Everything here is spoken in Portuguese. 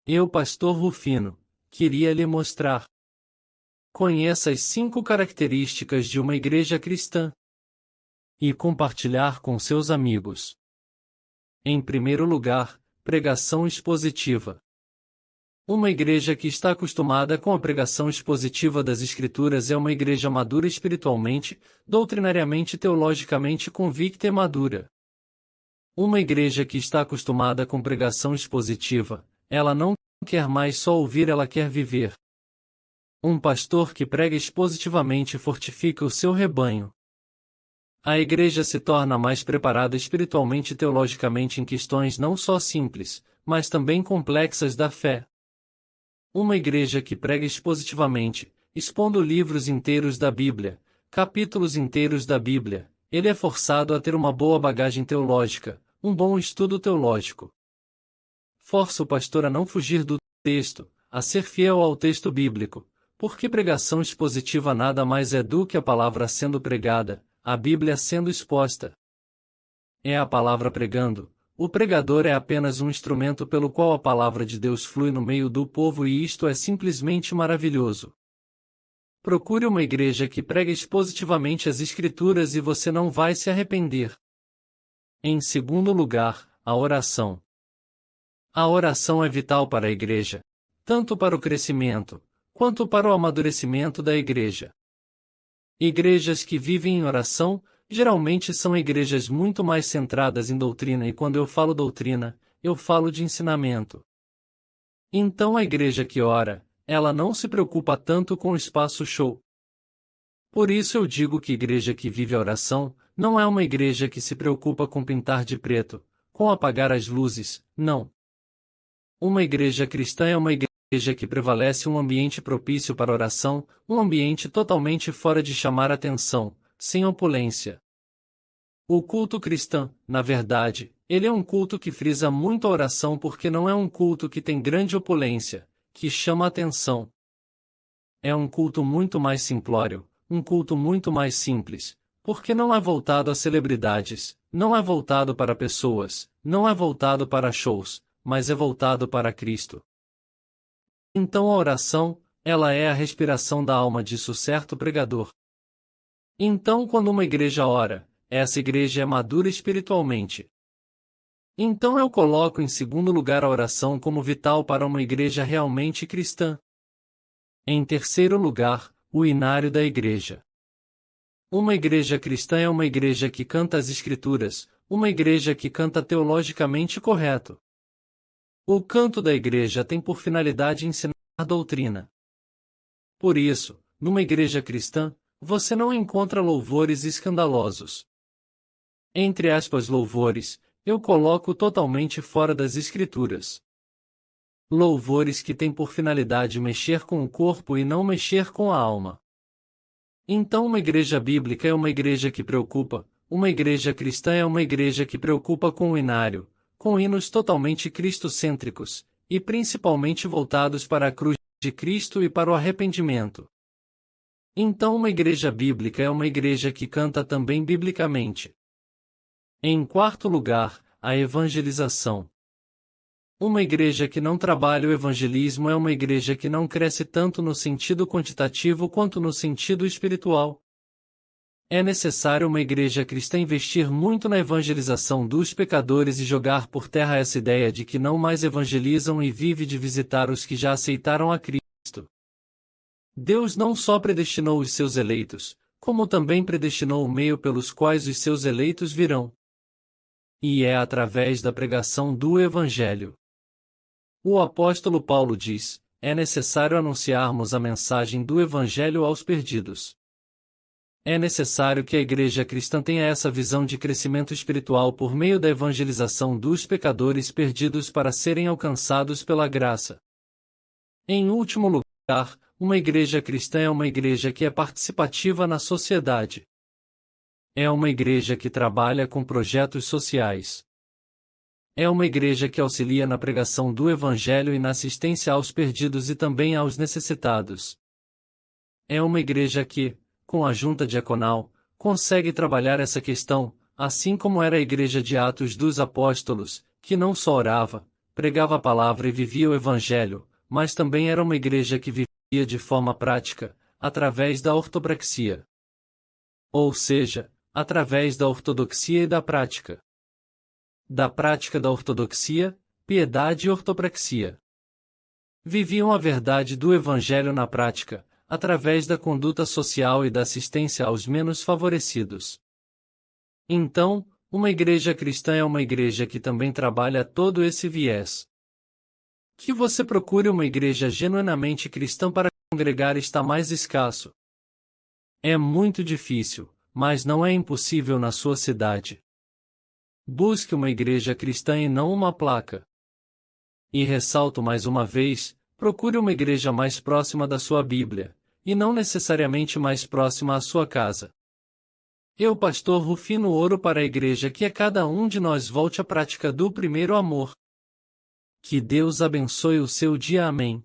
Eu, Pastor Rufino, queria lhe mostrar. Conheça as 5 características de uma igreja cristã e compartilhar com seus amigos. Em primeiro lugar, pregação expositiva. Uma igreja que está acostumada com a pregação expositiva das Escrituras é uma igreja madura espiritualmente, doutrinariamente e teologicamente convicta e madura. Uma igreja que está acostumada com pregação expositiva, ela não quer mais só ouvir, ela quer viver. Um pastor que prega expositivamente fortifica o seu rebanho. A igreja se torna mais preparada espiritualmente e teologicamente em questões não só simples, mas também complexas da fé. Uma igreja que prega expositivamente, expondo livros inteiros da Bíblia, capítulos inteiros da Bíblia, ele é forçado a ter uma boa bagagem teológica, um bom estudo teológico. Força o pastor a não fugir do texto, a ser fiel ao texto bíblico, porque pregação expositiva nada mais é do que a palavra sendo pregada, a Bíblia sendo exposta. É a palavra pregando. O pregador é apenas um instrumento pelo qual a palavra de Deus flui no meio do povo e isto é simplesmente maravilhoso. Procure uma igreja que prega expositivamente as Escrituras e você não vai se arrepender. Em segundo lugar, a oração. A oração é vital para a igreja, tanto para o crescimento, quanto para o amadurecimento da igreja. Igrejas que vivem em oração, geralmente são igrejas muito mais centradas em doutrina e quando eu falo doutrina, eu falo de ensinamento. Então a igreja que ora, ela não se preocupa tanto com o espaço show. Por isso eu digo que igreja que vive a oração, não é uma igreja que se preocupa com pintar de preto, com apagar as luzes, não. Uma igreja cristã é uma igreja que prevalece um ambiente propício para oração, um ambiente totalmente fora de chamar atenção, sem opulência. O culto cristão, na verdade, ele é um culto que frisa muito a oração porque não é um culto que tem grande opulência, que chama atenção. É um culto muito mais simplório, um culto muito mais simples, porque não é voltado a celebridades, não é voltado para pessoas, não é voltado para shows, mas é voltado para Cristo. Então a oração, ela é a respiração da alma, disse o certo pregador. Então quando uma igreja ora, essa igreja é madura espiritualmente. Então eu coloco em segundo lugar a oração como vital para uma igreja realmente cristã. Em terceiro lugar, o inário da igreja. Uma igreja cristã é uma igreja que canta as Escrituras, uma igreja que canta teologicamente correto. O canto da igreja tem por finalidade ensinar doutrina. Por isso, numa igreja cristã, você não encontra louvores escandalosos. Entre aspas louvores, eu coloco totalmente fora das Escrituras. Louvores que têm por finalidade mexer com o corpo e não mexer com a alma. Então uma igreja bíblica é uma igreja que preocupa, uma igreja cristã é uma igreja que preocupa com o inário, com hinos totalmente cristocêntricos, e principalmente voltados para a cruz de Cristo e para o arrependimento. Então uma igreja bíblica é uma igreja que canta também biblicamente. Em quarto lugar, a evangelização. Uma igreja que não trabalha o evangelismo é uma igreja que não cresce tanto no sentido quantitativo quanto no sentido espiritual. É necessário uma igreja cristã investir muito na evangelização dos pecadores e jogar por terra essa ideia de que não mais evangelizam e vive de visitar os que já aceitaram a Cristo. Deus não só predestinou os seus eleitos, como também predestinou o meio pelos quais os seus eleitos virão. E é através da pregação do Evangelho. O apóstolo Paulo diz: é necessário anunciarmos a mensagem do Evangelho aos perdidos. É necessário que a igreja cristã tenha essa visão de crescimento espiritual por meio da evangelização dos pecadores perdidos para serem alcançados pela graça. Em último lugar, uma igreja cristã é uma igreja que é participativa na sociedade. É uma igreja que trabalha com projetos sociais. É uma igreja que auxilia na pregação do Evangelho e na assistência aos perdidos e também aos necessitados. É uma igreja que, com a junta diaconal, consegue trabalhar essa questão, assim como era a igreja de Atos dos Apóstolos, que não só orava, pregava a palavra e vivia o Evangelho, mas também era uma igreja que vivia de forma prática, através da ortopraxia. Ou seja, através da ortodoxia e da prática. Da prática da ortodoxia, piedade e ortopraxia. Viviam a verdade do Evangelho na prática, através da conduta social e da assistência aos menos favorecidos. Então, uma igreja cristã é uma igreja que também trabalha todo esse viés. Que você procure uma igreja genuinamente cristã para congregar está mais escasso. É muito difícil, mas não é impossível na sua cidade. Busque uma igreja cristã e não uma placa. E ressalto mais uma vez, procure uma igreja mais próxima da sua Bíblia, e não necessariamente mais próxima à sua casa. Eu, pastor Rufino, oro para a igreja que cada um de nós volte à prática do primeiro amor. Que Deus abençoe o seu dia. Amém.